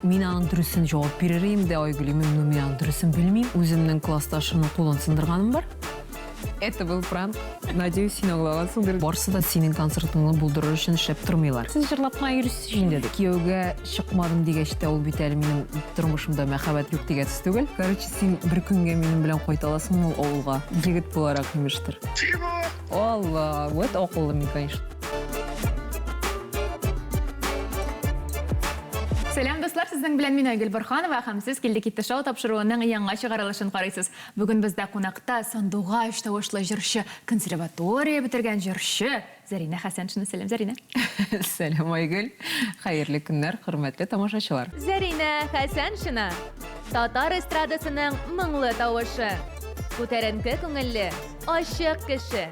Мен аның дұрысын жауап беререйім де Айгүлім, мен аның дұрысын білмеймін. Өзімнің классташымның қолын сындырғаным бар. Это был пранк. Надеюсь, сен оғылағансыңдыр. Барсы да сенің концертыңны бұлдырыр үшін шеп тұрмайлар. Сіз жырлапқан үйрісіз жин деді. Күйеуге шықмадым дегеште ол бітәлі менің тұрмышымда мәхаббат жоқ деген түс түгіл. Короче, сен бір күнге менің білен қойталасың ол ауылға. Егіт боларақ емештір. Алла, вот оқылы мен, конечно. Сәлем достар, сіздің білен мен Айгүл Борханова, һәм сіз келді кетті шоу тапшыруының яңа шығарылышын қарайсыз. Бүгін бізді қонақта Сандуғаш тавышлы жыршы, консерватория бітірген жыршы Зарина Хасаншина. Сәлем, Зарина. Сәлем, Айгүл. Қайырлы күннер, құрметлі тамашашылар. Зарина Хасаншина, татар эстрадасының мұңлы тавышы. Күтәренке күңелле, ашық кеше.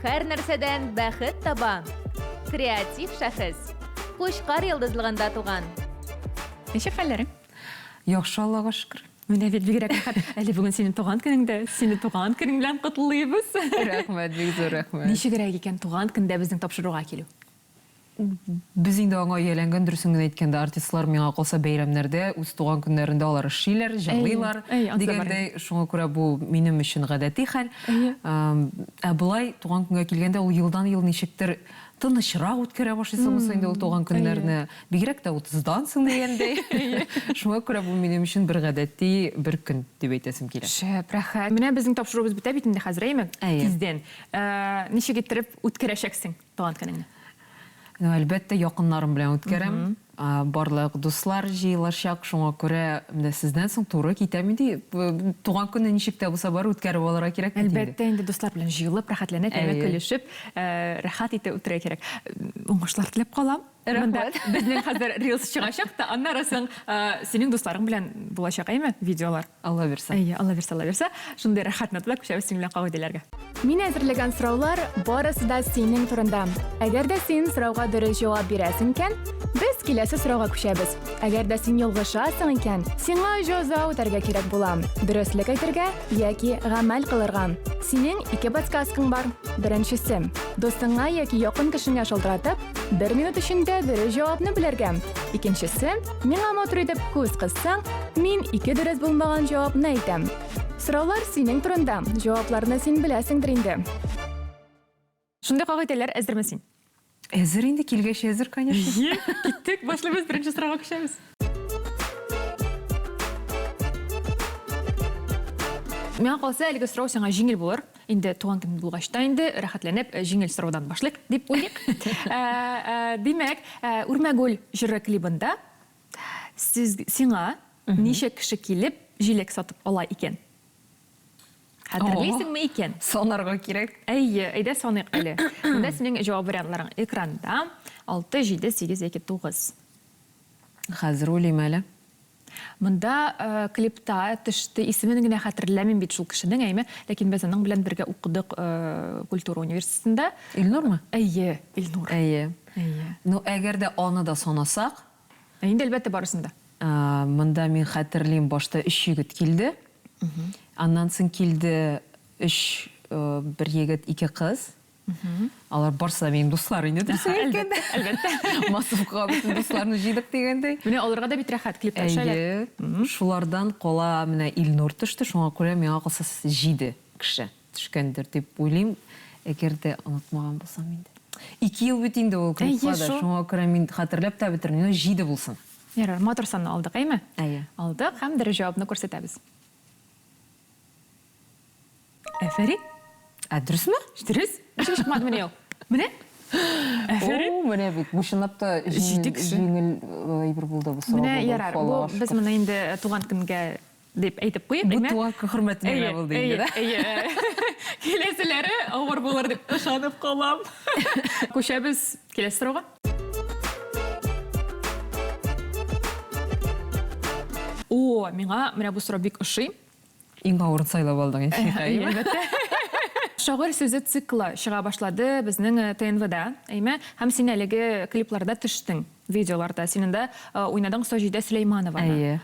Һәр нәрсәдән бәхет табан. Креатив шәхес. Кушкар йылдызлыгында туган. Неше хәлләрің? Яхшы, Аллаға шүкір. Менә бит бигрәк рәхәт. Әле бүгін синең туган көнеңдә, сине туган көнең белән котлыйбыз. Рәхмәт, бик зур рәхмәт. Ничегрәк икән туган көндә безнең тапшыруга килү? Біз инде аңа ияләнгән дөресен генә әйткәндә артистлар миңа калса бәйрәмнәрдә үз туган көннәрендә алар эшлиләр, җырлыйлар дигәндәй, шуңа күрә бу минем өчен гадәти хәл. Ә булай туган көнгә килгәндә ул елдан-ел ничектер тынычрак үткәрә башлыйсың инде ул туган көннәрне. Бигрәк тә 30-дан соң дигәндәй. Шуңа күрә бу минем өчен бер гадәти бер көн дип әйтәсем килә. Шәп, рәхәт. Менә безнең тапшыруыбыз бетә бит инде хәзер, әйме? Тиздән. Ничек иттереп үткәрәчәксең туган көнеңне? Әлбәттә, якыннарым белән үткәрәм. Барлык дуслар җыелачак, шуңа күрә сездән соң туры китәм инде. Туган көнне ничек тә булса бар үткәреп алырга кирәк бит инде. Әлбәттә, инде дуслар белән җыелып, рәхәтләнеп, көлешеп, рәхәт итеп үтерә кирәк. Уңышлар теләп калам. Рәхмәт. Безнең хәзер рилс чыгачак та, аннарысын синең дусларың белән булачак, әйме? Видеолар. Алла бирсә. Алла бирсә. Шундый рәхәт нотлар күчәбез синең белән кагыйдәләргә. Мин әзерләгән сораулар барысы да синең турында. Әгәр дә син сорауга дөрес җавап бирәсең икән, без киләсе сорауга күчәбез. Әгәр дә син ялгышасың икән, сиңа җәза үтәргә кирәк була. Дөреслекә әйтергә яки гамәл кылырга. Синең ике подсказкаң бар. Беренчесе, достыңа яки якын кешеңә шалтыратып, 1 минут эчендә дөрес җавапны белергә. Икенчесе, миңа матур итеп күз кыссаң, мин ике дөрес булмаган җавапны әйтәм. Сораулар синең турында. Җавапларны син беләсеңдер инде. Шундый кагыйдәләр әзерме син? Әзер инде, килгәч әзер, конечно. Киттек, башлыйбыз, беренче сорауга күчәбез. Миңа калса, әлеге сорау сиңа җиңел булыр. Инде туган көн булгач та инде рәхәтләнеп җиңел сораудан башлыйк дип уйлыйк. Димәк, Үрмәгүл җыры клибында сиңа ничә кеше килеп җиләк сатып ала икән? Хәтерлисеңме икән? Санарга кирәк. Әйе, әйдә саныйк әле. Монда синең җавап вариантларың экранда. 6, 7, 8, 2, 9. Хәзер уйлыйм әле. Монда клипта төште, исемен генә хәтерләмим бит шул кешенең, әйме, ләкин без аның белән бергә укыдык культура университетында. Илнурмы? Әйе, Илнур. Әйе. Әйе. Ну, әгәр дә аны да санасак, Инде әлбәттә барысында. Монда мин хәтерлим, башта 3 егет килде. Аннан соң килде 3 бер егет, 2 кыз. Алар барса минем дуслар инде дөресен әйткәндә. Әлбәттә. Массовка бөтен дусларны җыйдык дигәндәй. Менә аларга да бит рәхәт клиптар шәләр. Шулардан кала менә Илнур төште, шуңа күрә миңа калса 7 кеше төшкәндер дип уйлыйм. Әгәр дә онытмаган булсам инде. 2 ел бит инде ул клипта да, шуңа күрә мин хәтерләп тә бетермим, 7 булсын. Ярар, матур санны алдык, әйме? Әйе. Алдык һәм дөрес җавапны күрсәтәбез. Әфәрин? Дөресме? Дөрес. Ничек чыкмады менә ул? Менә? Әфәрин. Менә бит бушынлап та җиңел әйбер булды бу сорау. Менә ярар. Без моны инде туган көнгә дип әйтеп куйыйк, әйме? Бу туган көн хөрмәтенә булды инде дә. Әйе. Киләселәре авыр булыр дип ышанып калам. Күчәбез киләсе сорауга. О, миңа менә бу сорау бик ошый. Иң авыр сайлап алдың инде. Шагыйрь сүзе циклы чыга башлады безнең ТНВ-да, әйме? Һәм син әлеге клипларда төштең, видеоларда. Синең дә уйнадың Саҗидә Сөләйманованы.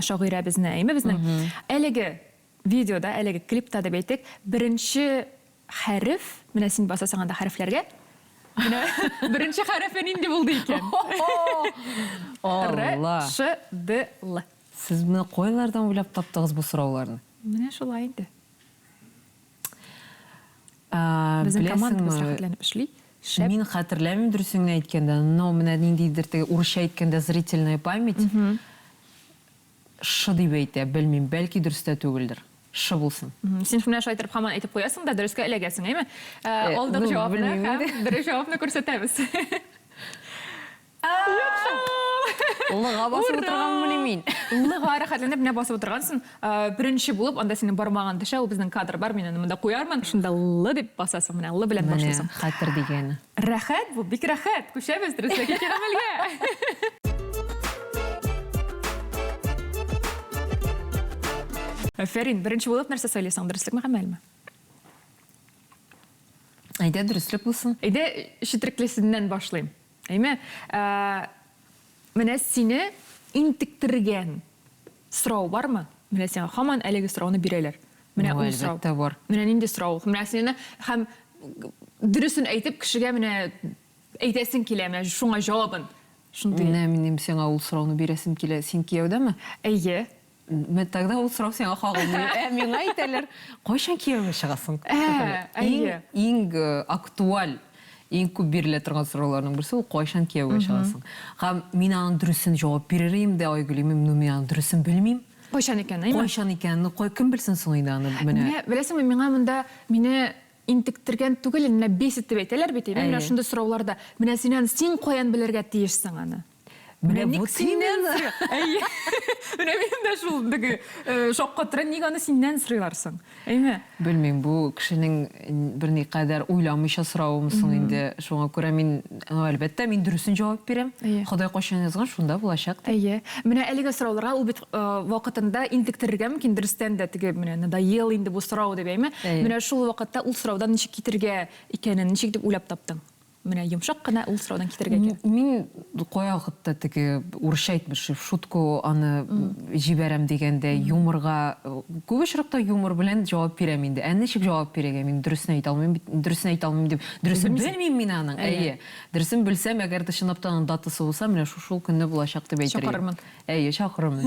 Шагыйрә безне, әйме безнең. Әлеге видеода, әлеге клипта дип әйтик, беренче хәреф, менә син басасың анда хәрефләргә. Беренче хәрефе нинди булды икән? Алла. Ш, Д, Л. Сіз мені қойлардан ойлап таптыңыз бұл сұрауларны? Менә шулай инде. Безнең командабыз рәхәтләнеп эшли. Мин хәтерләмим дөресен әйткәндә, но менә ниндидер теге урысча әйткәндә зрительная память. Ш дип әйтә, белмим, бәлки дөрес тә түгелдер. Ш булсын. Син менә шулай итеп һаман әйтеп куясың да дөрескә эләгәсең, әйме? Алдык җавапны һәм дөрес җавапны күрсәтәбез. Лыга басып утырган белмим. Лыга рәхәтләнеп менә басып утыргансың. Беренче булып, анда синең бармаган төшә, ул безнең кадр бар, мин аны монда куярмын. Шунда Л дип басасың, менә Л белән башлыйсың. Хәтер дигәне. Рәхәт, бу бик рәхәт. Күчәбез дөреслеккә киләмәлгә. Фәрин, беренче булып нәрсә сөйләсәң, дөреслекме гамәлме? Әйдә дөреслек булсын. Әйдә, ишетреклесеннән башлыйм. Әйме? Менә сине интектергән сорау бармы? Менә сиңа һаман әлеге сорауны бирәләр. Менә ул сорау. Әлбәттә бар. Менә нинди сорау? Менә сине һәм дөресен әйтеп кешегә менә әйтәсең килә, менә шуңа җавабын. Шундый. Менә минем сиңа ул сорауны бирәсем килә. Син кияүдәме? Әйе. Мен тогда ул сорау сиңа кагылмый. Миңа әйтәләр, кайчан кияүгә чыгасың? Әйе. Иң актуаль, иң күп бирелә торган сорауларның берсе ул кайчан кияүгә чыгасың. Һәм мин аның дөресен җавап бирерим дә Айгөлим, но мин аның дөресен белмим. Кайчан икән, әйме? Кайчан икәнне кем белсен соң инде аны менә. Беләсеңме, миңа монда мине интектергән түгел, менә бесит дип әйтәләр бит, менә шундый сорауларда. Менә син каян белергә тиешсең аны? Менә бу синнән. Әйе. Менә минем дә шул диге шакка тора, ник аны синнән сорыйларсың? Әйме? Белмим, бу кешенең берникадәр уйламыйча соравымы соң инде. Шуңа күрә мин әлбәттә мин дөресен җавап бирәм. Ходай кайчан язган, шунда булачак. Әйе. Менә әлеге сорауларга ул бит вакытында интектергә мөмкин дөрестән дә теге менә надоел инде бу сорау дип әйме. Менә шул вакытта ул сораудан ничек китергә икәнен ничек дип уйлап таптың? Менә йомшак кына ул сораудан китергә икән. Мин кая вакытта теге урысча әйтмеш, шутку аны җибәрәм дигәндә юморга күп очракта юмор белән җавап бирәм инде. Ничек җавап бирергә мин дөресен әйтә алмыйм, дөресен әйтә алмыйм дип. Дөресен белмим мин аның. Әйе. Дөресен белсәм, әгәр дә чынлап та аның датасы булса, менә шул көнне булачак дип әйтергә. Чакырырмын. Әйе, чакырырмын.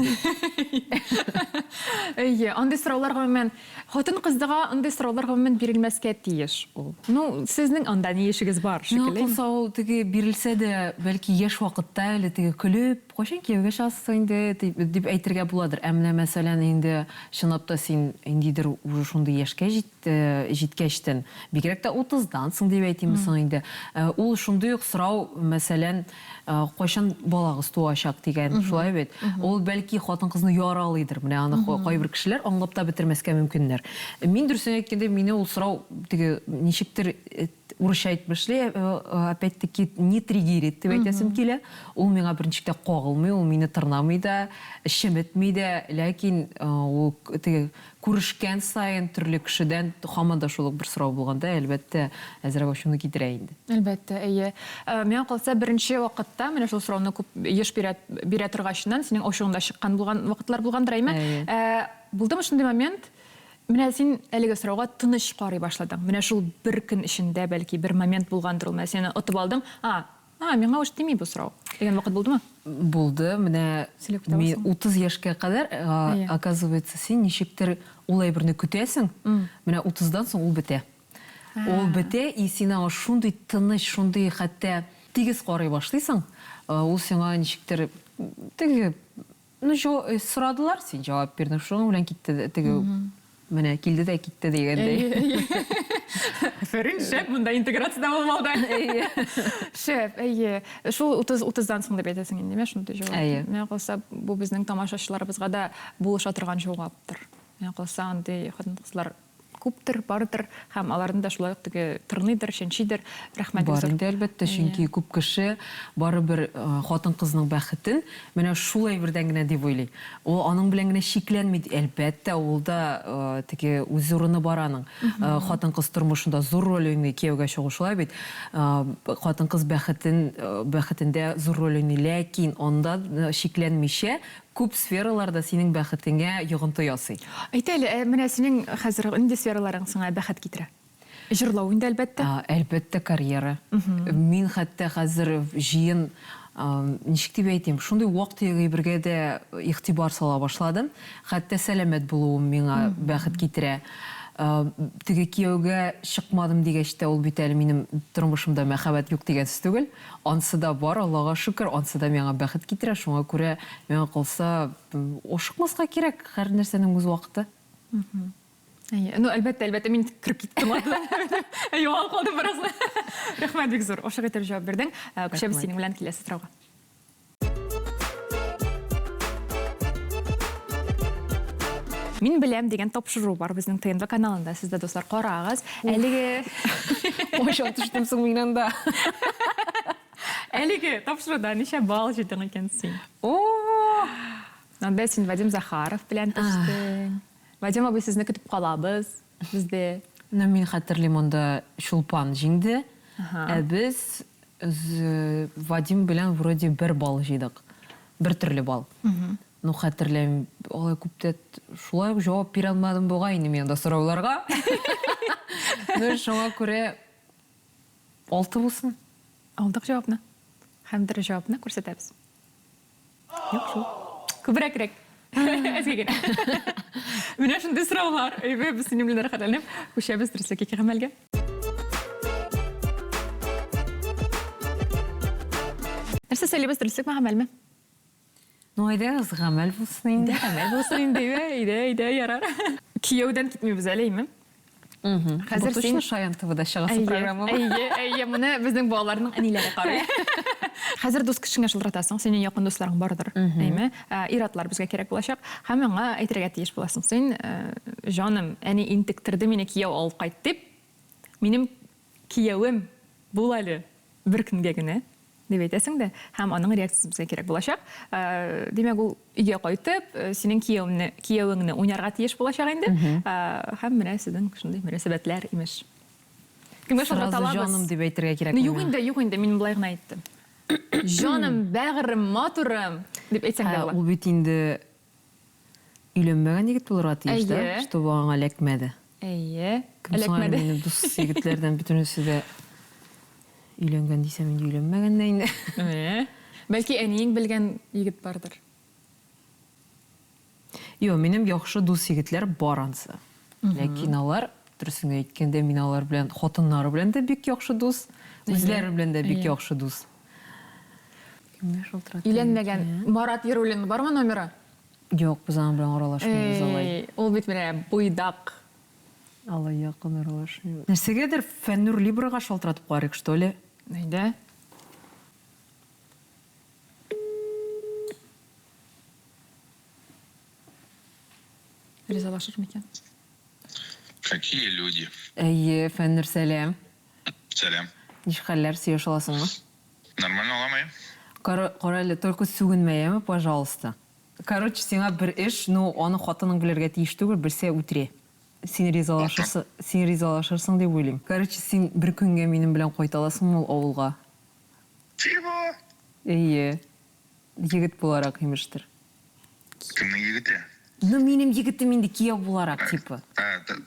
Әйе, андый сорауларга мен хатын кыздыга андый сорауларга мен бирелмәскә тиеш ул. Ну, сезнең анда ни эшегез бар шикелле. Кылса ул теге бирелсә дә, бәлки яшь вакытта әле теге көлеп, кайчан кияүгә чыгасың инде дип әйтергә буладыр. Әмма мәсәлән инде чынлап та син индидер уже шундый яшькә җиткәчтен, бигрәк тә 30-дан соң дип әйтимме соң инде. Ул шундый ук сорау, мәсәлән, кайчан балагыз туачак дигән, шулай бит. Ул бәлки хатын-кызны яралыйдыр. Менә аны кайбер кешеләр аңлап та бетермәскә мөмкиннәр. Мин дөресен әйткәндә, мине ул сорау теге ничектер урысча әйтмешле, опять-таки не триггерит дип әйтәсем килә. Ул миңа берничек тә кагылмый, ул мине тырнамый да, шеметми дә, ләкин ул теге күрешкән сайын төрле кешедән һаман да шул бер сорау булганда, әлбәттә, әзрәк шуны китерә инде. Әлбәттә, әйе. Миңа калса беренче вакытта менә шул сорауны күп еш бирә торгачыннан синең ошуңда чыккан булган вакытлар булгандыр, әйме? Булдымы шундый момент? Менә син әлеге сорауга тыныч карый башладың. Менә шул бер көн эчендә бәлки бер момент булгандыр, менә сине отып алдың. Миңа уж тими бу сорау. Дигән вакыт булдымы? Булды. Менә мин 30 яшькә кадәр, оказывается, син ничектер ул әйберне көтәсең. Менә 30-дан соң ул бетә. Ул бетә, и син шундый тыныч, шундый хәтта тигез карый башлыйсың. Ул сиңа ничектер теге, сорадылар, син җавап бирдең, шуның белән китте теге. Менә килде дә китте дигәндәй. Фәрин шәп, монда интеграция булмады. Шәп, әйе. Шул 30-дан соң дип әйтәсең инде, менә шундый җавап. Менә калса, бу безнең тамашачыларыбызга да булыша торган җаваптыр. Менә калса, андый хатын-кызлар күптер, бардыр, һәм аларны да шулай ук теге тырныйдыр, шәнчидер. Рәхмәт. Бар инде, әлбәттә, чөнки күп кеше барыбер хатын-кызның бәхетен менә шул әйбердән генә дип уйлый. Ул аның белән генә шикләнми, әлбәттә, ул да теге үз урыны бар аның. Хатын-кыз тормышында зур роль уйный, кияүгә чыгу шулай бит. Хатын-кыз бәхетендә зур роль уйный, ләкин анда шикләнмичә күп сфераларда синең бәхетеңә йогынты ясый. Әйт әле, менә синең хәзер инде сфераларың сиңа бәхет китерә? Жырлау инде әлбәттә. Әлбәттә карьера. Мин хәтта хәзер җыен ничек дип әйтим, шундый вакыт ягыбергә дә игътибар сала башладым. Хәтта сәламәт булуым миңа бәхет китерә. Теге кияүгә чыкмадым дигәч тә ул бит әле минем тормышымда мәхәббәт юк дигән сүз түгел. Ансы да бар, Аллага шөкер, ансы да миңа бәхет китерә. Шуңа күрә миңа калса ашыкмаска кирәк һәр нәрсәнең үз вакыты. Ну, әлбәттә, мин кіріп киттім атыдан. Юғал қалдым біраз. Рахмет бик зор. Ошық етер жауап бердің. Күшәбіз сенің білән келесі сұрауға. Мин білем деген тапшыру бар біздің ТНВ каналында. Сізді достар қарағыз. Әліге... Ошақ түштімсің менен да. Әліге тапшыруда неше бал жетің екенсің? Нанда сен Вадим Захаров білән түштің. Вадим абый сезне көтүп калабыз бездә. Мин хәтерлим онда Шулпан җиңде. Без Вадим белән вроде бер бал җыйдык. Бер төрле бал. Ну хәтерләм, алай күптә шулай ук җавап бирә алмадым бугай инде мен да сорауларга. Ну шуңа күрә 6 булсын. Алдык җавапны. Һәм дөрес җавапны күрсәтәбез. Юк шул. Күбрәкрәк. Әзгәгән. Менә шундый сораулар, без синең белән рәхәтләнеп, күчәбез дөреслеккә гамәлгә. Нәрсә сөйлибез дөреслекме гамәлме? Ну әйдәгез гамәл булсын инде. Гамәл булсын инде, әйдә, ярар. Кияүдән китмибез әле, Хәзер син Шаян ТВда чыгасы программа. Әйе, моны безнең балаларның әниләре карый. Хәзер дус кешеңә шылтыратасың, синең якын дусларың бардыр, әйме? Иратлар безгә кирәк булачак. Һәм аңа әйтергә тиеш буласың. Син, җаным, әни интектерде мине кияү алып кайт дип, минем кияүем бул әле бер көнгә генә дип әйтәсең дә, һәм аның реакциясе безгә кирәк булачак. Димәк, ул өйгә кайтып, синең кияүеңне уйнарга тиеш булачак инде. Һәм менә сезнең шундый мөнәсәбәтләр имеш. Кемгә шылтыраталабыз? Җаным дип әйтергә кирәк. Юк инде, мин булай гына әйттем. Җаным, бәгырем, матурым дип әйтсәң дә була. Ул бит инде өйләнмәгән егет булырга тиеш дә, чтобы аңа эләкмәде. Әйе, эләкмәде. Минем дус егетләрдән бөтенесе дә өйләнгән дисәм инде өйләнмәгән дә инде. Бәлки әниең белгән егет бардыр. Юк, минем яхшы дус егетләр бар ансы. Ләкин алар, дөресен әйткәндә, мин алар белән, хатыннары белән дә бик яхшы дус, үзләре белән дә бик яхшы дус. Өйләнмәгән Марат Яруллин бармы номеры? Юк, без аның белән аралашмыйбыз алай. Ул бит менә буйдак. Алай якын аралашмыйбыз. Нәрсәгәдер Фәннур Либрага шалтыратып карыйк, что ли? Әйдә. Ризалашыр микән? Какие люди? Әйе, Фәннур, сәлам. Сәлам. Ничек хәлләр, сөйләшә аласыңмы? Нормально аламы? Карале, только сүгенмәяме, пожалуйста. Короче, сиңа бер эш, ну, аны хатының белергә тиеш түгел, берсе үтре. Син ризалашырсың дип уйлыйм. Короче, син бер көнгә минем белән кайта аласыңмы ул авылга? Чего? Әйе. Егет буларак имештер. Кемнең егете? Ну, минем егетем инде кияү буларак, типа.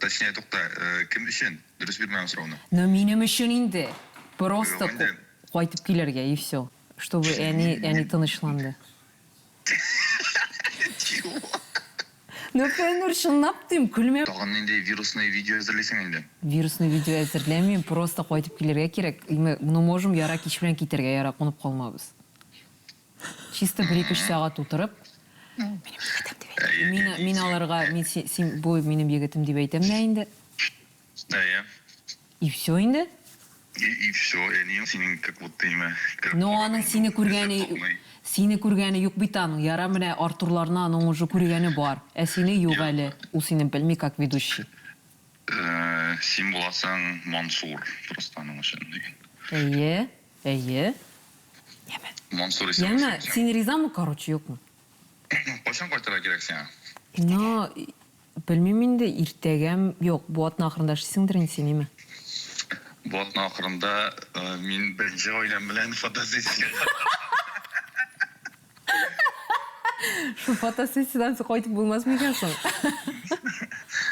Точнее, тукта, кем өчен? Дөрес бирмәгән сорауны. Но минем өчен инде. Просто кайтып килергә, и все. Чтобы әни тынычланды. Чего? Ну, Фәннур, шынлап дим, күлмә. Тагын инде вирусный видео әзерләсәң инде. Вирусный видео әзерләмим, просто кайтып килергә кирәк. Ну, можем яра кич белән китергә, яра кунып калмабыз. Чисто 1-2 сәгать утырып. Мин аларга, син бу минем егетем дип әйтәм дә инде. Әйе. И все инде. И все, әни синең как будто имя. Ну, аның сине күргәне юк бит аның. Яра менә Артурларны аның уже күргәне бар. Ә сине юк әле. Ул сине белми как ведущий. Син буласың Мансур, просто аның өчен диген. Әйе. Мансур исем. Яна, син ризамы, короче, юкмы? Кайчан кайтырга кирәк сиңа? Но, белмим инде, иртәгәм, юк, бу атның ахырында эшлисеңдер инде син, име? Бу атның ахырында мин беренче гаиләм белән фотосессия. Шу фотосессиядан соң кайтып булмасмы икән соң?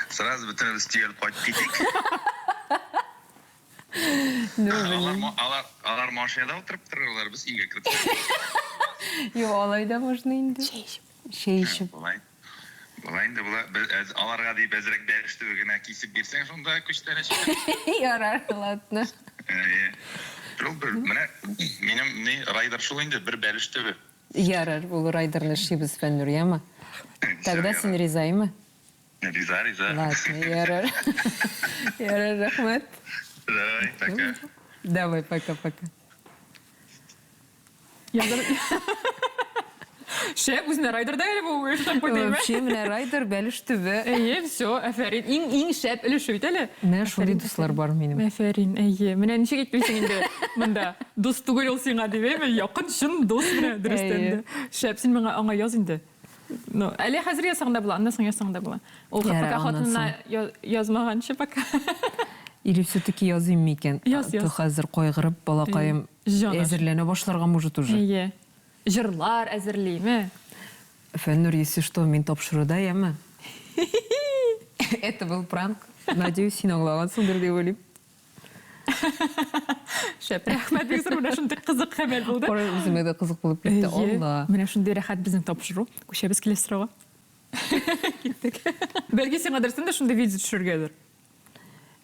Сразу бөтенебез тигәлеп кайтып китик. Алар машинада отырып тұрғылар, біз үйге кіріп. Yok olayda можно indi. Şey içip. Бұлай енді аларға дейіп әзірек бәрішті өгіне кейсіп берсең, сонда көштері шығар. Yarar ладно. Жол бір, менің райдар шол енді бір бәрішті бі. Yarar bu raydarını şibіз ben Nuriyama. Тогда sen rizayım. Риза. Ладно, yarar. Yarar rahmet. Давай, пока. Давай, пока-пока. Шеп, өзіне райдерда әлі бұл өштен қойды ме? Вообще, міне райдар бәліш түбі. Все, әфәрин. Ең шеп әлі шөйт әлі. Міне шули дуслар бар менің. Әфәрин, міне неше кетпейсің енді мұнда. Дос түгел ол сеңа деп еме, яқын шын дос міне дұрыстенді. Шеп, сен маңа аңа яз енді. Әлі қазір ясаңда бұла, анда сың ясаңда бұла. Ол қапақа қатынына язмаған ше пака. Или все-таки yazayım mı iken? Yaz. Ты hazır koyğırıp balaqayım әзірлене başlarga может уже. Жырлар әзірлей ме? Фәннур, если что, мен тапшыруда, яма? Это был пранк. Надеюсь, сен аңлағансыңдыр деп ойлаймын. Шәп, рахмет бек сұрмына шынды қызық қамел болды. Өзіме де қызық болып кетті. Алла. Міне шынды рахат біздің тапшыру. Көшебіз келесі сұрауға. Кеттік. Бәлге сен қадырсын да шынды видео түшіргедір.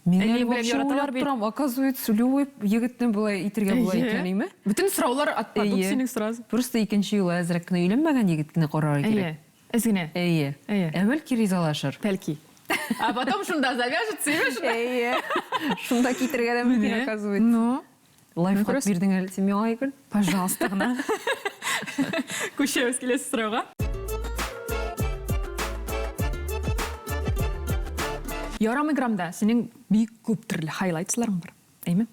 Мен әлі вообще ойлап тұрам, оказывается, любой егіттен былай итерге былай екені ме? Бүтін сұраулар атпадық сенің сұрасы. Просто екінші жылы әзірек кіні үйленмеген егіткіні қорар керек. Әзгіне? Әуел керезалашыр. Пәлки. А потом шында завяжется, имеш? Шында кетерге де мүмкін, оказывается. Лайфхак бердің әлі сен мен айгүл? Пожалуйста, ғына. Көшебіз келесі сұрауға. Ярам играмда сенің бейік көп түрлі хайлайтсыларың бар, әйме?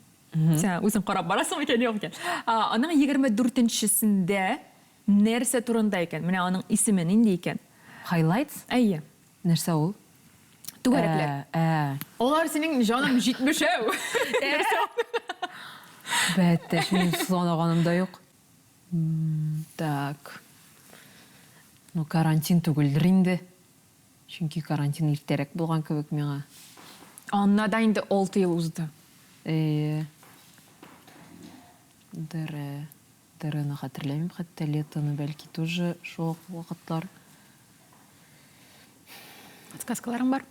Сен өзің қарап барасың екен, жоқ екен. Аның 24-шісінде нәрсе турында екен, міне аның исімі ненде екен? Хайлайтс? Әйе. Нәрсе ол? Түгәріклер. Олар сенің жаным жетмеш әу. Бәттәш, мен сыланағанымда жоқ. Так. Ну, карантин түгілдір инде. Çünkü karantin ilterek bulgan kebek mena. Anna da indi 6 yıl uzdu. Дырыны хатırlayayım. Hatta летоны belki тоже şok vakitlar. Подсказкаларың бар?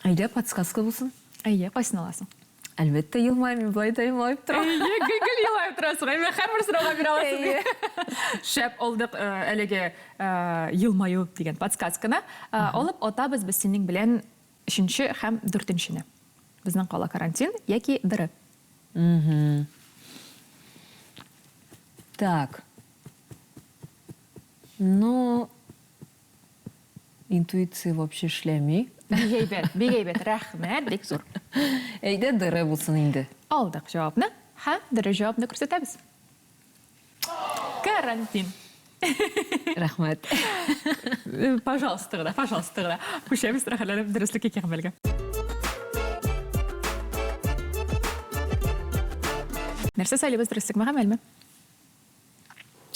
Ayda подсказка bulsun. Әйе, қайсын аласың? Әлбетте йылмайым, мен былай да йылмайып тұрам. Гүл йылайып тұрасың. Әйме қамыр сұрауға бір аласың. Шәп олдық әлеге йылмайу деген подсказканы. Олып отабыз біз сенің білен 3-ші һәм 4-шіні. Біздің қала карантин, яки дыры. Так. Ну, интуиция вообще шлемей. Бегейбет, рахмет, бек зор. Әйді дыры болсын енді. Алдық жауабны, һәм дыры жауабны көрсетеміз. Карантин. Рахмет. Пожалуйста. Көшеміз рахаланып дұрыслық екен бәлгі. Нәрсе сәйлебіз дұрыслық маған әлмі?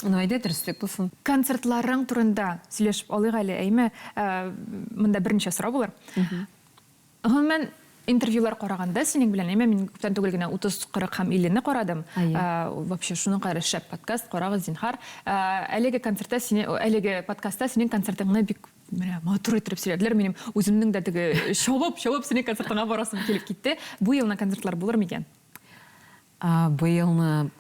Ну, әйді дұрыслық болсын. Концертларың турында сөйлешіп олық әлі әйме, мұнда бірінші сұрау болар. Мен интервьюлар қорағанда, сенің білен әйме, мен көптен түгілгіне 30-40 һәм 50-ні қорадым. Вообще, шының қайры шәп подкаст, қорағы зинхар. Әлеге подкастта сенің концертіңні бік матур етіріп сөйледілер. Менің өзімнің дәдігі шауып сенің концертіңа барасым келіп кетті. Бұл еліне концертлар болыр ма екен? Бұл еліне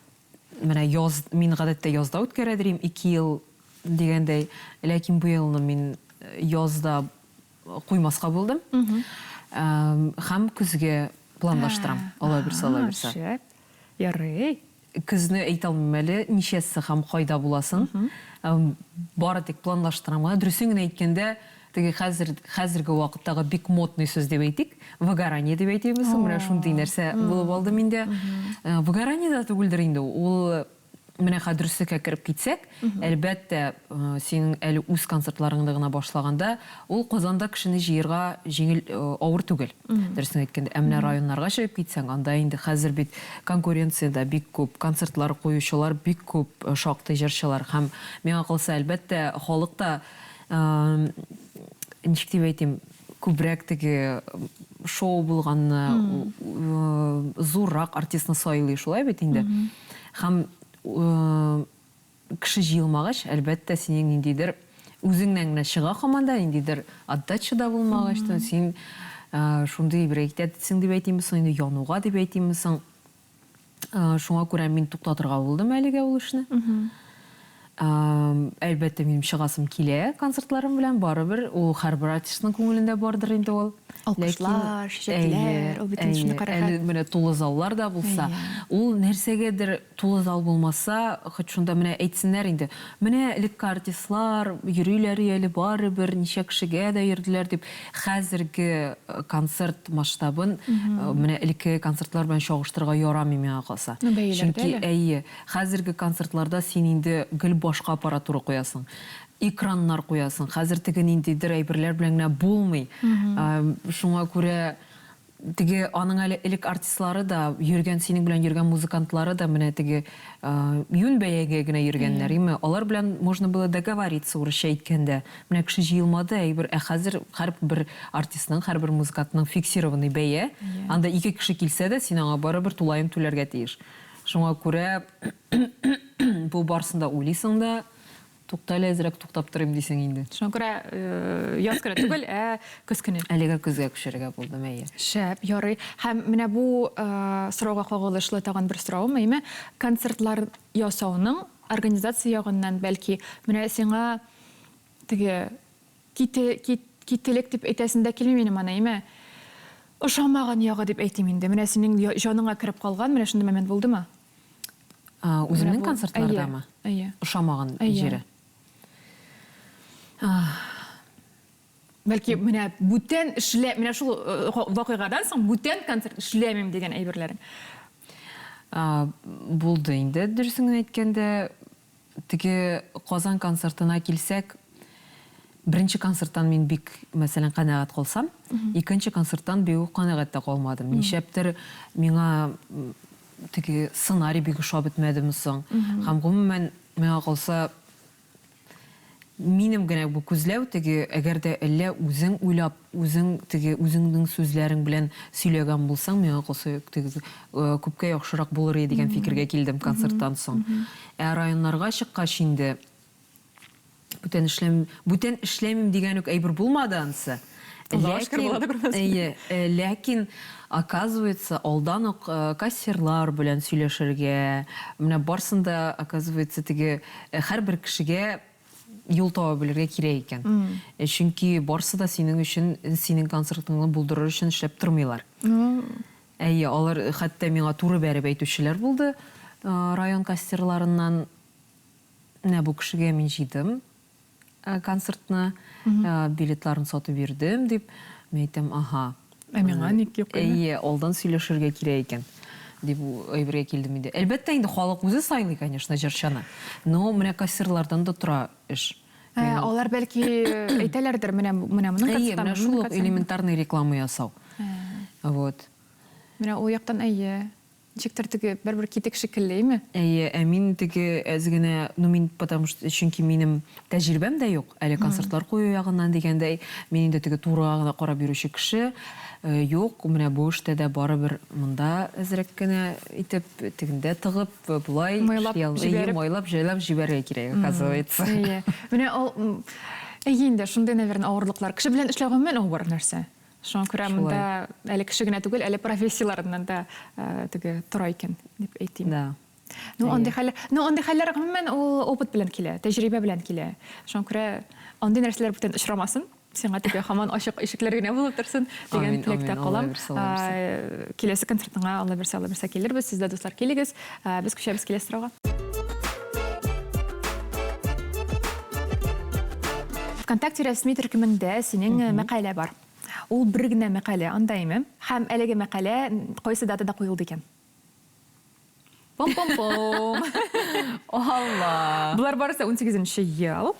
мен ғадетте язда өткерәдірім 2 ел дегендей. Ләкин бұл еліне мен язда қоймасқа болдым. Хам күзге планлаштырам. Ола бірса. Ярый. Күзні әйталмым әлі, нешесі хам қайда боласын. Бары тек планлаштырамға. Дүрсіңін әйткенде, қазіргі уақыттағы бик модный сөз деп әйтік. Выгорание деп әйтеміз. Мына шундай нәрсе болып алды менде. Выгорание да түгілдір енді. Ол міне қадүрсіке кіріп кетсек, әлбәтті сенің әлі өз концертларыңдығына башлаганда, ол Қозанда кішіні жиырға жеңіл ауыр түгіл. Дұрысын әйткенде, әміне районларға шығып кетсең, анда енді қазір бит конкуренцияда бик көп, концертлар қоюшылар бик көп, шақты жершілер. Һәм мен ақылса әлбәтті халықта нешік деп әйтем, көбірек теге шоу булганны зуррак артистны сайлый шулай бит инде. Һәм кеше җыелмагач, әлбәттә синең ниндидер үзеңнән генә чыга команда, ниндидер отдачада булмагач, син шундый бер әйтәсең дип әйтимсең, инде януга дип әйтимсең. Шуңа күрә мин туктатырга булдым әлегә ул эшне. Әлбәттә минем чыгасым килә концертларым белән барыбер. Ул һәрбер артистның күңелендә бардыр инде ул. Алкышлар, чәчәкләр, ул бит шуны карага. Менә тулы заллар да булса, ул нәрсәгәдер тулы зал булмаса, хоть шунда менә әйтсеннәр инде. Менә элекке артистлар йөриләр әле барыбер, ничә кешегә дә йөрделәр дип, хәзерге концерт масштабын менә элекке концертлар белән чагыштырырга ярамый миңа калса. Чөнки хәзерге концертларда син инде гел башка аппаратура куясың. Экраннар куясың. Хәзер теге ниндидер әйберләр белән генә булмый. Шуңа күрә теге аның әле элек артистлары да йөргән, синең белән йөргән музыкантлары да менә теге юн бәягә генә йөргәннәр, име. Алар белән можно было договориться урысча әйткәндә. Менә кеше җыелмады, әйбер, хәзер һәрбер артистның, һәрбер музыкантның фиксированный бәя. Анда 2 кеше килсә дә, син аңа барыбер тулаем түләргә тиеш. Шуңа күрә бу барсында уйлыйсың да, туктале әзрәк туктап торыйм дисең инде. Шуңа күрә яз көнә түгел, көз көне. Әлегә көзгә күчәргә булдым, әйе. Шәп, ярый. Һәм менә бу сорауга кагылышлы тагын бер сорауым, әйме, концертлар ясауның организация ягыннан бәлки менә сиңа теге кителек дип әйтәсең дә килми минем ана, әйме. Ошамаган ягы дип әйтим инде. Менә синең җаныңа кирип калган, менә шундый момент булдымы? Үземнең концертлардамы? Әйе. Ошамаган җире. Бәлки менә бүтән эшләп, менә шул вакыйгадан соң бүтән концерт эшләмим дигән әйберләрең. Булды инде, дөресен әйткәндә, теге Казан концертына килсәк, беренче концерттан мин бик, мәсәлән, канәгать калсам, икенче концерттан бик канәгать та калмадым. Ничәптер миңа теге сценарий бик ошап бетмәдеме соң. Һәм гомумән миңа калса минем генә бу күзләү теге, әгәр дә әллә үзең уйлап, үзең теге үзеңнең сүзләрең белән сөйләгән булсаң, миңа калса теге күпкә яхшырак булыр иде дигән фикергә килдем концерттан соң. Районнарга чыккач инде бүтән эшләмим дигән үк әйбер булмады ансы. Ләкин оказывается, алдан ук кассирлар белән сөйләшергә, менә барсында оказывается теге һәрбер кешегә юл таба белергә кирәк икән. Чөнки барсы да синең өчен, синең концертыңны булдырыр өчен эшләп тормыйлар. Әйе, алар хәтта миңа туры бәреп әйтүчеләр булды. Район кассирларыннан менә бу кешегә мин җыйдым концертны, билетларын сатып бирдем дип, мен әйтәм, аха. Миңа ник юк. Әйе, алдан сөйләшергә кирәк икән. Дип әйбергә килдем инде. Әлбәттә инде халык үзе сайлый, конечно, җырчаны. Но менә кассирлардан да тора эш. Алар бәлки әйтәләрдер, менә моның концерттан. Менә шул элементарный реклама ясау. Вот. Менә ул яктан әйе. Ничектер теге бер китек шикеллеме? Әйе, мин теге әзгенә, мин потому что чөнки минем тәҗрибәм дә юк. Әле концертлар кую ягыннан дигәндәй, мин инде теге турыга гына карап бирүче кеше юк. Менә бу эштә дә барыбер монда әзрәк кенә итеп тегендә тыгып, булай майлап җайлап җибәрергә кирәк, оказывается. Әйе. Менә ул инде шундый, наверное, авырлыклар. Кеше белән эшләүгә мен авыр нәрсә. Шуңа күрә монда әле кеше генә түгел, әле профессияларыннан да теге тора икән дип әйтим. Да. Андый хәлләр гомумән ул опыт белән килә, тәҗрибә белән килә. Шуңа күрә андый нәрсәләр бүтән очрамасын. Сиңа теге һаман ачык ишекләр генә булып торсын дигән теләктә калам. Киләсе концертыңа Алла берсә килербез. Сез дә, дуслар, килегез. Без күчәбез киләсе сорауга. ВКонтакте рәсми төркемендә синең мәкалә бар. Ул бер генә мәкалә, андаймы? Һәм әлеге мәкалә кайсы датада куелды икән? Пом-пом-пом. Алла. Булар барысы 18-нче ел.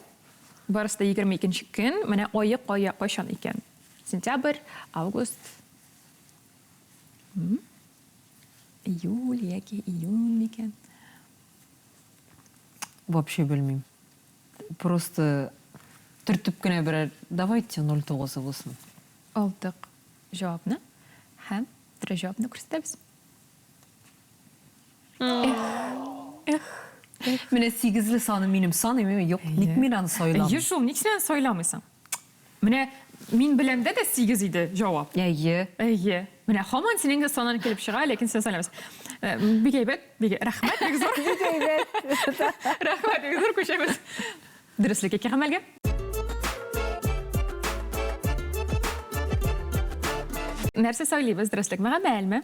Барысы да 22-нче көн. Менә айы кайчан икән? Сентябрь, август. Июль яки июнь икән? Вообще белмим. Просто төртүп кенә берәр, давайте 09 булсын. Алдык җавапны. һәм дөрес җавапны күрсәтәбез. Менә 8ле саны минем саным, юк, ник мин аны сойлам. Шул, ник сен сайламыйсың? Менә мин беләмдә дә 8 иде җавап. Әйе. Әйе. Менә һаман синең саның килеп чыга, ләкин сен сайламыйсың. Бик әйбәт, бик рәхмәт, бик зур. Бик әйбәт. Рәхмәт, бик зур күчәбез. Дөреслеккә кәмәлгә. Нәрсә сөйлибез, дөреслек мәгамәлме?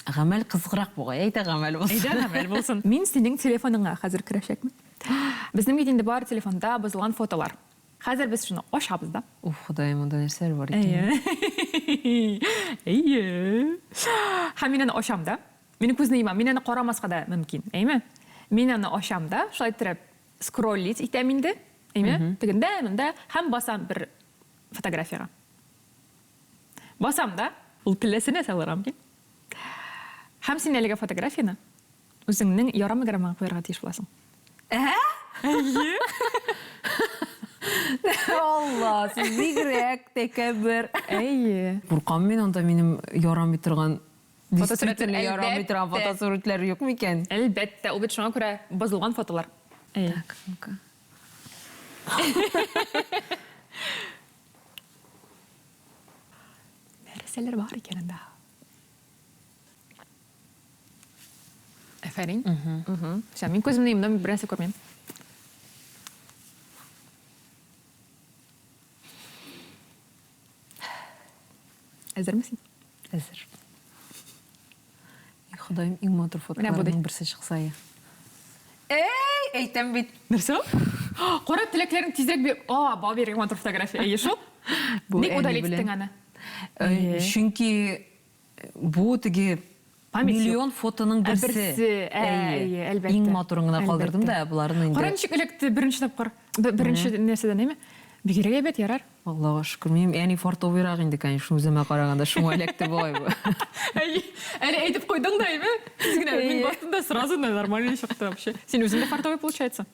Гамәл кызгырак бугай, әйтә гамәл булсын. Әйдә, гамәл булсын. Мин синең телефоныңа хәзер керәшәкмен. Безнең бит инде бар телефонда бозылган фотолар. Хәзер без шуны ачабыз да. Ух, Ходаем, монда нәрсәләр бар икән. Әйе. Һәм мин аны ачам да. Мине күзне йомам, мин аны карамаска да мөмкин, әйме? Мин аны ачам да, шулай итеп скроллить итәм инде, әйме? Тегендә, монда һәм басам бер фотографияга. Басам да, ул теләсенә салырам ки. Һәм син әлегә фотографияны үзеңнең ярым-грамма куярга тиеш буласың. Әйе. Алла, сез бигрәк тәкәббер. Әйе. Куркам мин анда минем ярамый торган Фотосурәтләр, ярамый торган әлбәттә. фотосурәтләр юк микән? Әлбәттә, ул бит шуңа күрә бозылган фотолар. Әйе. Нәрсәләр бар икән анда? Афәрин. Сәм мин күземне йомдым, берәрсе күрмим. Әзермесең? Әзер. Ходаем, иң матур Менә бу фотоларның ди. берсе чыкса я. Әйтәм бит. Нәрсә? Кара теләкләрен тизрәк бир. Ба биргән матур фотография. Әйе шул. Ник удалить иттең аны? Чөнки бу теге миллион фотоның берсе. Әйе, әлбәттә. Иң матурын гына калдырдым да, буларны инде. Кара ничек эләкте беренче тапкыр. Беренче нәрсәдән, әйме? Бигрәк әйбәт ярар. Аллага шөкер. Мин яни фартовыйрак инде, конечно, үземә караганда шуңа эләкте булай бу. Әйе. Әле әйтеп куйдың да, әйме? Сез генә мин бастында сразу нормально чыкты вообще. Син үзең дә фартовый получается.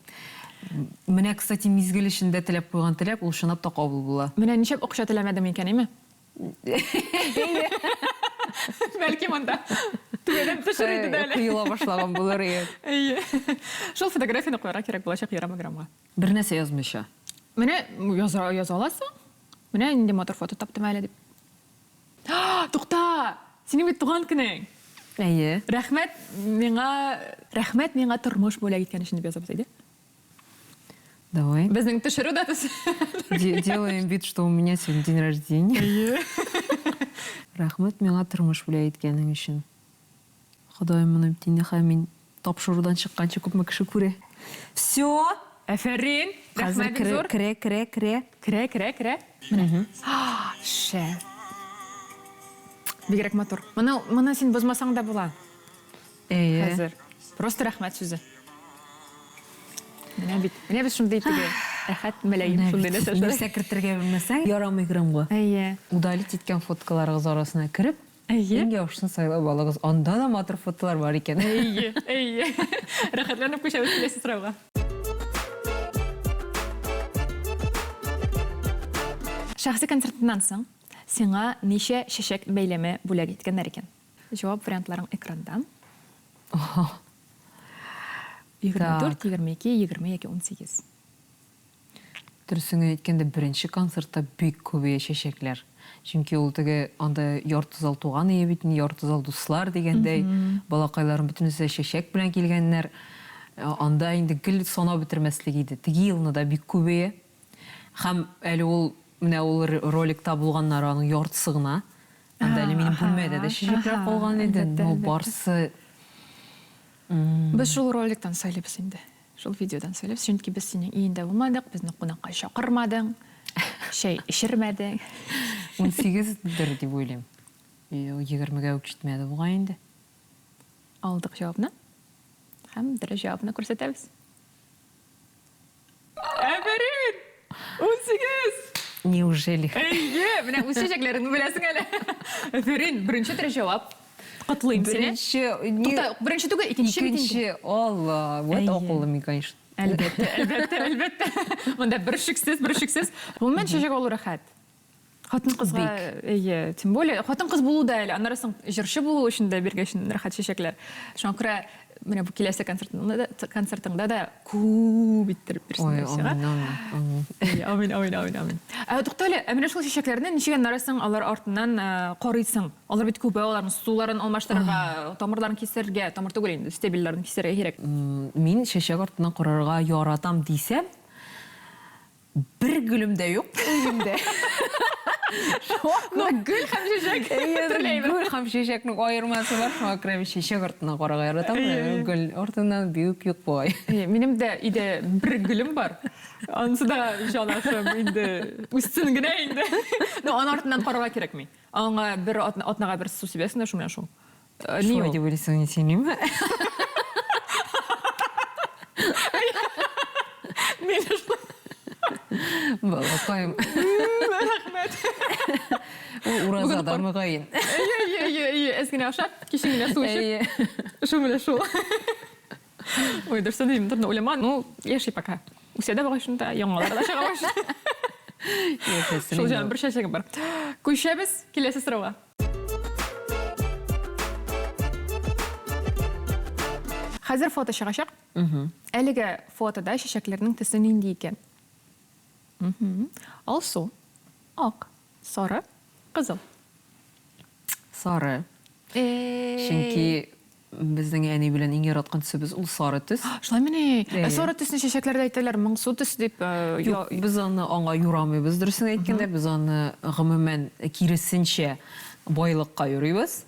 Менә, кстати, мизгел эчендә теләп куйган теләк ул шынап та кабул була. Менә ничек акча теләмәдем икән, әйме? Бәлки монда. Түбәдән төшер иде дә әле. Кыйла башлаган булыр иде. Әйе. Шул фотографияны куярга кирәк булачак ярым-граммга. Бер нәрсә язмыйча. Менә яза аласың. Менә инде мотор фото таптым әле дип. Тукта! Синең бит туган көнең. Әйе. Рәхмәт миңа тормыш бүләк иткән өчен дип язабыз иде. Давай. Безнең төшерү датасы. Делаем вид, что у меня сегодня день рождения. Рәхмәт миңа тормыш бүләк иткәнең өчен. Ходаем, моны битенә һәм мин тапшырудан чыкканчы күпме кеше күрә. Всё. Афәрин, Хәзер рәхмәт зур. керә. Менә. Шә. Бигрәк мотор. Моны син бозмасаң да була. Әйе. Хәзер. Просто рәхмәт сүзе. Менә без шундый теге рәхәт мөлаем шундый нәрсә. Нәрсә кертергә белмәсәң, ярамый грамга. Әйе. Удалить иткән фоткаларыгыз арасына кереп, Әйе. иң яхшысын сайлап алыгыз. Анда да матур фотолар бар икән. Әйе. Рәхәтләнеп күчәбез киләсе сорауга. Шәхси концертыннан соң сиңа ничә чәчәк бәйләме бүләк иткәннәр икән? Җавап вариантларың экранда. 24, 22, 20 яки 18. Дөресен әйткәндә, беренче концертта бик күп чәчәкләр. Чөнки ул теге анда ярты зал туган ие бит, ярты зал дуслар дигәндәй, балакайларым бөтенесе чәчәк белән килгәннәр. Анда инде гел санап бетермәслек иде. Теге елны да бик күп. Һәм әле ул менә ул роликта булганнар аның яртысы гына. Анда әле минем бүлмәдә дә чәчәкләр калган иде. Ну барсы Без шул роликтан сөйләбез инде. Шул видеодан сөйләбез. Чөнки без синең өеңдә булмадык, безне кунакка чакырмадың. Шәй эшермәдең. 18-дер дип уйлыйм. 20-гә үк җитмәде бугай инде. Алдык җавапны. Һәм дөрес җавапны күрсәтәбез. Афәрин! 18! Неужели? Әйе, менә үз чәчәкләреңне беләсең әле. Афәрин, беренче дөрес җавап. Котлыйм сине. Беренче түгел, икенче. Алла, вот акыллы мин, конечно. Әлбәттә. Монда бер шиксез. Гомумән чәчәк алу рәхәт. Хатын-кызга, тем более хатын-кыз булу да әле, аннарысын җырчы булу өчен дә бергәшен рәхәт шешәкләр. Шуңа күрә менә бу киләсе концертыңда да күп иттереп бирсеннәр сиңа. Амин. Туктале, менә шул шешәкләрне ничек аннарысын алар артыннан карыйсың? Алар бит күп, аларның суларын алмаштырырга, тамырларын кисәргә, тамыр түгел инде, стебельләрен кисәргә кирәк. Мин шешәк артыннан карарга яратам дисәм, бер гөлем дә юк өемдә. Гөл һәм шешәк. Гөл һәм шешәкнең аермасы бар. Шуңа күрә шешәк артыннан карарга яратам. Гөл артыннан бик юк бай. Минем дә иде бер гөлем бар. Анысы да җанашым инде үссен генә инде. Аны артыннан карарга кирәкми. Аңа бер атнага бер су сибәсен дә шу белән шу. Шулай дип уйлыйсың синеме? Балакайым. Рәхмәт. Уразада мөгаен. Эскене ашап, кишегенә су эчеп. Шу белән шу. Ой, дөресен дим, торны уйлама. Ну, яши пока. Үсәдә багы шунда яңалар да чыга башлады. Шул җан бер шәшәгем бар. Күчәбез киләсе сорауга. Хәзер фото чыгачак. Әлеге фотода шешәкләрнең төсе нинди икән? Алсу, ак, сары, кызыл. Сары. Чөнки безнең әни белән иң яраткан төсебез ул сары төс. Шулай мени. Сары төсне шешәкләрдә әйтәләр, моңсу төс дип. Без аны аңа юрамыйбыз. Дөресен әйткәндә, без аны гомумән киресенчә байлыкка йөрибез.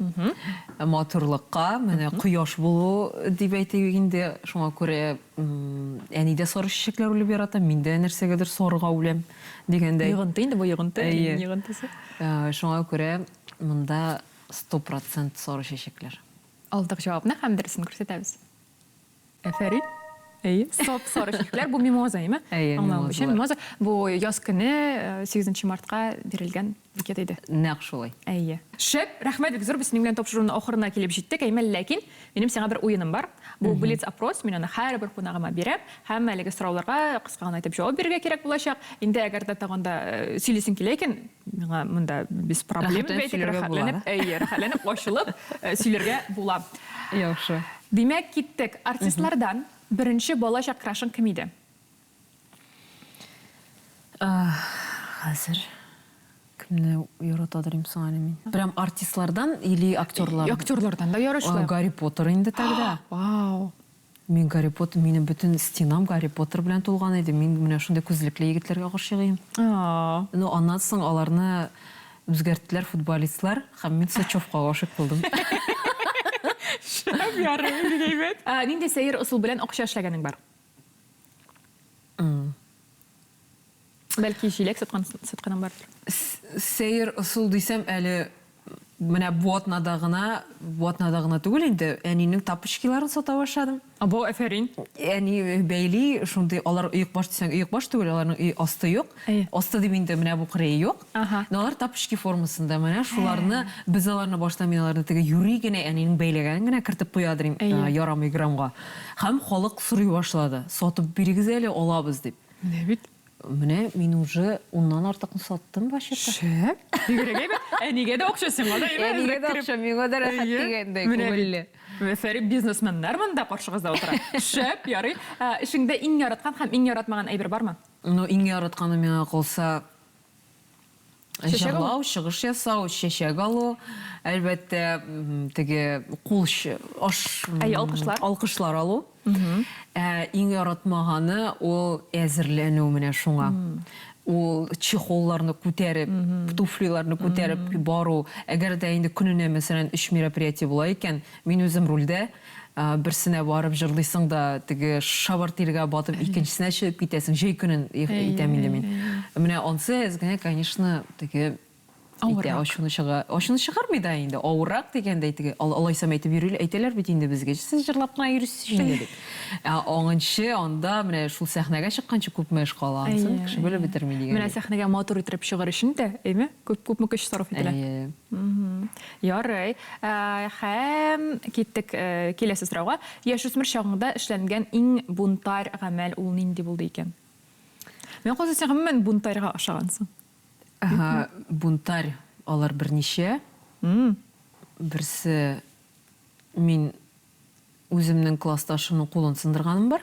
Матурлыкка, менә кояш булу дип әйтик инде. Шуңа күрә әни дә сары шешәкләр үлеп ярата, мин дә нәрсәгәдер сарыга үләм дигәндәй. Йыгынты инде бу йыгынтысы. Шуңа күрә монда 100% сары шешәкләр. Алдык җавапны һәм дөресен күрсәтәбез. Афәрин. Сары шешәкләр бу мимоза, әйме? Мимоза. Бу яз көне 8 мартка бирелгән букет иде. Нәкъ шулай. Шәп, рәхмәт бик зур, без синең белән тапшыруның ахырына килеп җиттек. Ләкин минем сиңа бер уеным бар. Бу блиц опрос, мин аны һәрбер кунагыма бирәм һәм әлеге сорауларга кыска гына итеп җавап бирергә кирәк булачак. Инде әгәр дә тагында сөйлисең килә икән, миңа монда без проблема рәхәтләнеп, ачылып сөйләргә була. Яхшы. Димәк, киттек. Артистлардан беренче балачак крашың кем иде? Хәзер кемне яратадыр соң әле мин? Прям артистлардан или актерлардан? Актерлардан да ярашлы. Гарри Поттер инде тагда. Вау. Мин Гарри Поттер, минем бөтен стенам Гарри Поттер белән тулган иде. Мин менә шундый күзлекле егетләргә гашыйм. Ну, аннан соң аларны үзгәрттеләр футболистлар, һәм мин Сычевка гашык булдым. Шәп ярым дигәйбет. Нинди сәер усул белән акча эшләгәнең бар? Бәлки җиләк сатканың бардыр. Сәер усул дисәм әле менә Буатнада гына түгел инде, әнинең тапочкаларын сата башладым. Бу афәрин. Әни бәйли, шундый алар ыек баш дисәң, ыек баш түгел, аларның асты юк. Асты дип инде менә бу кырые юк. Но алар тапочки формасында менә шуларны без аларны башта мин аларны теге юри генә әнинең бәйләгәнен генә кертеп куядырым ярамый грамга. Һәм халык сорый башлады. Сатып бирегез әле, алабыз дип. Менә бит. Менә мин уже уннан артык саттым башыта. Шәп. Дигәргә әнигә дә акча сиңа да име. Әнигә дә акча, миңа да рәхәт дигәндәй күңелле. Вәфәри бизнесменнар монда каршыгызда утыра. Шәп, ярый. Эшеңдә иң яраткан һәм иң яратмаган әйбер бармы? Ну, иң яратканы миңа калса җырлау, чыгыш ясау, чәчәк алу, әлбәттә, теге кул алкышлар алу. Иң яратмаганы ул әзерләнү менә шуңа. Ул чехолларны күтәреп, туфлиларны күтәреп бару. Әгәр дә инде көненә мәсәлән 3 мероприятие була икән, мин үзем рульдә берсенә барып җырлыйсың да, теге шабартиргә батып, икенчесенә чыгып китәсең, җәй көнен итәм инде мин. Менә ансы әзгенә, конечно, теге ашуны чыгармый да инде, авыррак дигәндәй теге алайсам әйтеп йөриләр, әйтәләр бит инде безгә, сез җырлап кына йөрисез инде дип. Аңынчы анда менә шул сәхнәгә чыкканчы күпме эш кала, кеше белеп бетерми дигән. Менә сәхнәгә матур итеп чыгар өчен дә, әйме? Күпме көч сарыф ителә. Ярый. Һәм киттек киләсе сорауга. Яшүсмер чагыңда эшләнгән иң бунтарь гамәл ул нинди булды икән? Мен кызы син гомумән бунтарьга ашагансың. Бунтарь алар берничә. Берсе мин үземнең классташымның кулын сындырганым бар.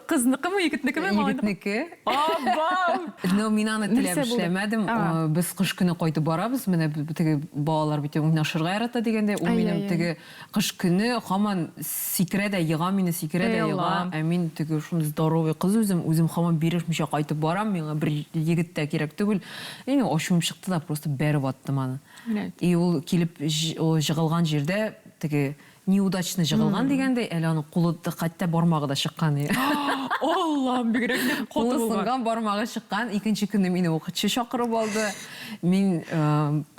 Кызныкымы, егетнекеме? Егетнеке. Абау! Но мин аны теләп эшләмәдем. Без кыш көне кайтып барабыз. Менә теге балалар бит уйнашырга ярата дигәндә, ул минем теге кыш көне һаман сикерә дә йыга, мине сикерә дә йыга. Ә мин теге шундый здоровый кыз үзем һаман бирешмичә кайтып барам. Миңа бер егет тә кирәк түгел. Мин ошум чыкты да просто бәреп аттым аны. И ул килеп жыгылган җирдә теге неудачно жыгылган дигәндә, әле аның кулы хәтта бармагы да чыккан. Аллам, бигрәк Кулы сынган, бармагы чыккан. Икенче көнне мине укытчы чакырып алды. Мин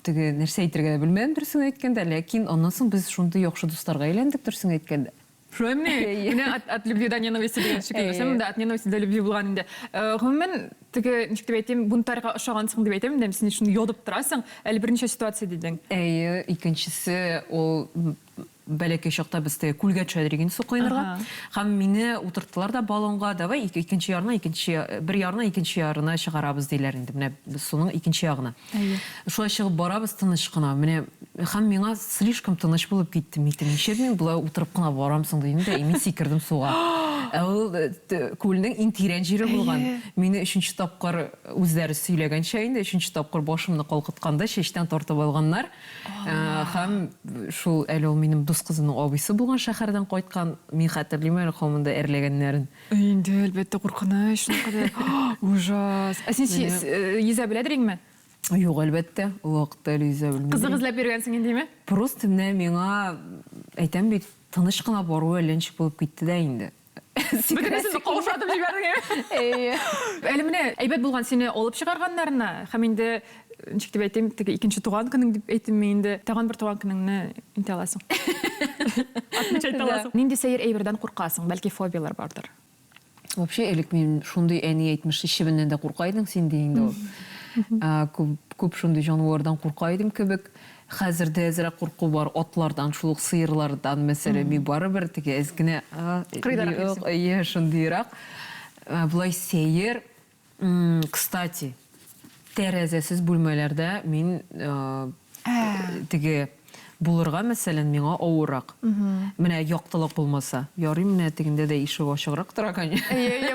теге нәрсә әйтергә дә белмәдем дөресен әйткәндә, ләкин аннан соң без шундый яхшы дусларга әйләндек дөресен әйткәндә. Шуэмне, от любви до ненависти деген шикелле. Да, от ненависти до любви булган инде. Гомумән, теге ничек дип әйтим, бунтарга ошагансың дип әйтәм, дә син шуны йодып торасың, әле берничә ситуация дидең. Икенчесе ул бәләкәй чакта без теге күлгә төшәдер иген су куйнырга. Һәм мине утырттылар да балонга, давай икенче ярына, бер ярына икенче ярына чыгарабыз диләр инде. Менә без суның икенче ягына. Шулай чыгып барабыз тыныч кына. Менә һәм миңа слишком тыныч булып китте. Ничек мин булай утырып кына барамсың дидем дә, мин сикердем суга. Ул күлнең иң тирән җире булган. Мине 3нче тапкыр үзләре сөйләгәнчә инде 3нче тапкыр башымны калкытканда чәчтән тартып алганнар. Һәм шул әле ул минем дус кызының абыйсы булган, шәһәрдән кайткан. Мин хәтерлим әле һаманда әрләгәннәрен. Инде әлбәттә куркыныч, шунда ужас. Син йөзә беләдеңме? Юк, әлбәттә, ул вакытта йөзә белмим. Кызык эзләп биргәнсең инде, Просто менә миңа әйтәм бит, тыныч кына бару әлләнче булып китте дә инде. Бөтенесен каушатып җибәрдең. Әле менә әйбәт булган сине алып чыгарганнарына, һәм инде ничек дип әйтим, теге икенче туган көнең дип әйтим инде, тагын бер туган көнеңне интә аласың. Атмыйча әйтә аласың. Нинди сәер әйбердән куркасың? Бәлки фобиялар бардыр. Вообще, элек мин шундый әни әйтмеш, чебеннән дә курка идең син дигәндә ул. Күп шундый җанвардан курка идем кебек. Хәзердә әзрәк курку бар, атлардан, шул сыерлардан, мәсәлән, ми барыбер теге әзгенә шундыйрак. Булай сәер. Кстати, тәрәзәсез бүлмәләрдә мин теге булырга, мәсәлән, миңа авырак. Менә яктылык булмаса, ярый менә тегендә дә ишек ачыграк тора кан.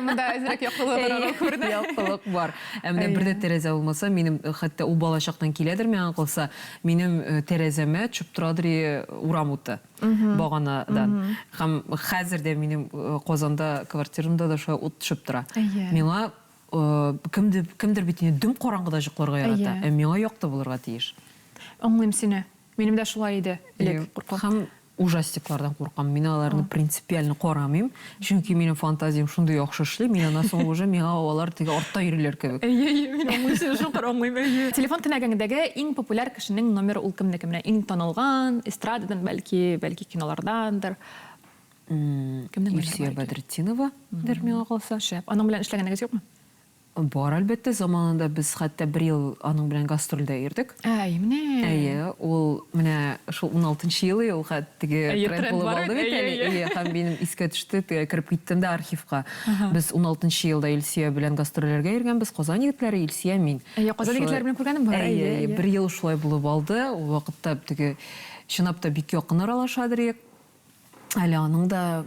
Монда әзрәк яктылык күренә. Яктылык бар. Менә бердә тәрәзә булмаса, минем хәтта ул балачактан киләдер миңа калса, минем тәрәзәмә төшеп торадыр урам уты баганадан. Һәм хәзердә минем Казанда квартирамда да шулай ут төшеп тора. Миңа кемдер бит дөм караңгыда җыкларга ярата. Миңа якты булырга тиеш. Аңлыйм сине. Минем дә шулай иде. Һәм ужастиклардан куркам. Мин аларны принципиально карамыйм. Чөнки минем фантазиям шундый яхшы эшли. Мин аннан соң уже миңа алар теге артта йөриләр кебек. Мин аңлыйм сине, шул карамыйм. Телефон кенәгәңдәге иң популяр кешенең номеры ул кемнеке? Менә иң танылган, эстрададан бәлки кинолардандыр. Кемнең Илсия Бәдретдинова дер миңа калса. Шәп. Аның белән эшләгәнегез юкмы? Бар, әлбәттә, заманында без хәтта 1 ел аның белән гастрольдә йөрдек. Менә. Ул менә шул 16нчы елы ул хәттәге тренд булып алды бит әле. Һәм минем искә төште, кирип киттем дә архивка. Без 16нчы елда Илсия белән гастрольләргә йөргәнбез. Казан егетләре, Илсия, мин. Казан егетләре белән күргәнем бар. 1 ел шулай булып алды. Ул вакытта теге чынлап та бик якын аралашадыр. Әле аның да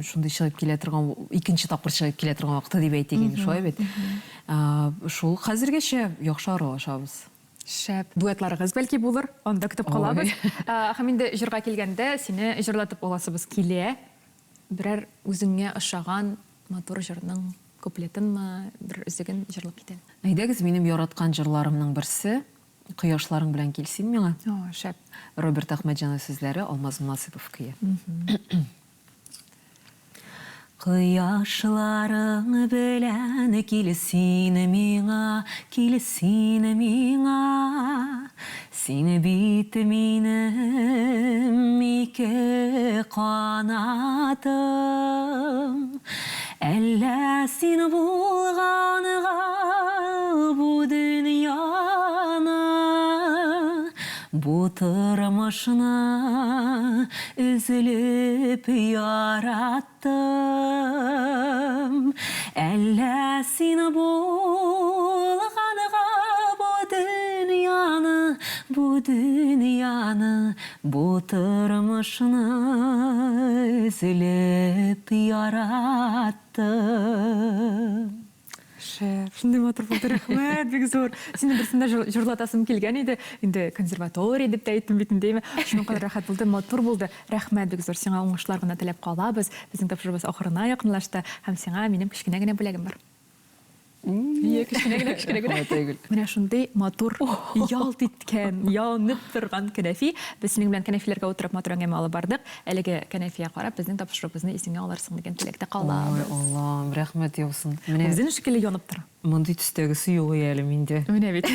шундый чыгып килә торган, икенче тапкыр чыгып килә торган вакыты дип әйтегез, шулай бит. Шул хәзергәчә яхшы аралашабыз. Шәп. Дуэтларыгыз бәлки булыр, анда көтеп калабыз. Һәм инде җырга килгәндә сине җырлатып аласыбыз килә. Берәр үзеңә ошаган матур җырның куплетынмы, бер үзеген җырлап китәм. Әйдәгез, минем яраткан җырларымның берсе Кояшларың белән килсин миңа. Шәп. Роберт Әхмәтҗанов сүзләре, Алмаз Насыйпов көе. Кояшларың белән килсин миңа, син бит минем ике канатым. Әллә син булганга бу дөньяны, бу тормышны өзелеп яраттым. Әллә сені болғанға bu dünyanı, bu tırmışını izlep yarattım. Шындай матур болды, рахмет, бек зор. Сені бір сында жырлатасым келген еді, енді консерватория деп те айттым бетіндейме. Шының қадар рахат болды, матур болды. Рахмет, бек зор. Сеңа оңышлар ғана тілеп қалабыз. Біздің тапшырыбыз ақырына яқынлашты. Һәм сеңа менің кішкене генә бүләгім бар. Кішкене. Менә шундай матур, ялт иткән, янып торган кәнәфи. Без синең белән кәнәфиләргә утырып матур әңгәмә алып бардык. Әлеге кәнәфигә карап безнең тапшырыбызны исеңә алырсың дигән теләктә калабыз. Аллам, рәхмәт яусын. Үзен шикелле янып тора. Мондый төстәгесе юк әле миндә. Менә бит.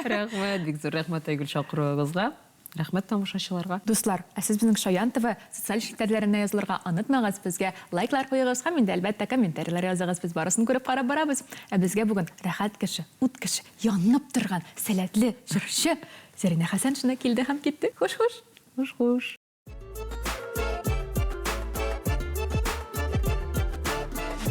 Рәхмәт, бик зур рәхмәт Айгөл чакыруыгызга. Рәхмәт тамашачыларга. Дуслар, сез безнең Шаян ТВ социаль челтәрләренә язылырга онытмагыз, безгә лайклар куегыз һәм инде әлбәттә комментарийлар языгыз. Без барысын күреп карап барабыз. Ә безгә бүген рәхәт кеше, ут кеше, янып торган, сәләтле җырчы Зәринә Хәсән шуна килде һәм китте. Хуш-хуш. Хуш-хуш.